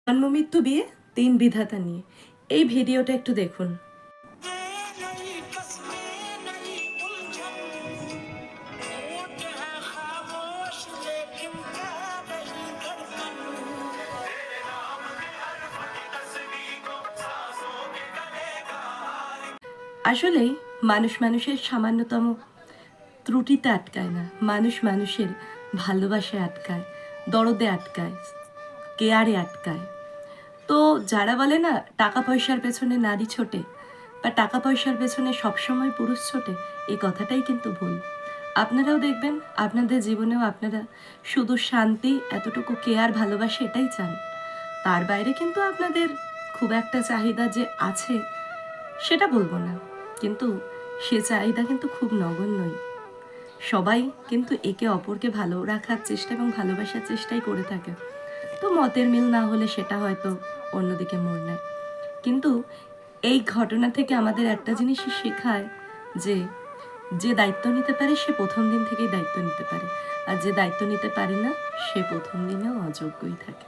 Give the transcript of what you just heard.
জন্ম মৃত্যু বিয়ে 3 বিধাতা নিয়ে এই ভিডিওটা একটু দেখুন। আসলেই মানুষ মানুষের সামান্যতম ত্রুটিতে আটকায় না, মানুষ মানুষের ভালোবাসায় আটকায়, দরদে আটকায়, কেয়ারে আটকায়। তো যারা বলে না টাকা পয়সার পেছনে নারী ছোটে বা টাকা পয়সার পেছনে সবসময় পুরুষ ছোটে, এই কথাটাই কিন্তু ভুল। আপনারাও দেখবেন আপনাদের জীবনেও আপনারা শুধু শান্তি, এতটুকু কেয়ার, ভালোবাসা এটাই চান। তার বাইরে কিন্তু আপনাদের খুব একটা চাহিদা যে আছে সেটা বলবো না, কিন্তু সে চাহিদা কিন্তু খুব নগণ্যই। সবাই কিন্তু একে অপরকে ভালো রাখার চেষ্টা এবং ভালোবাসার চেষ্টাই করে থাকে। তো মতের মিল না হলে সেটা হয়তো অন্যদিকে মোড় নেয়, কিন্তু এই ঘটনা থেকে আমাদের একটা জিনিসই শেখায় যে যে দায়িত্ব নিতে পারে সে প্রথম দিন থেকেই দায়িত্ব নিতে পারে, আর যে দায়িত্ব নিতে পারে না সে প্রথম দিনেও অযোগ্যই থাকে।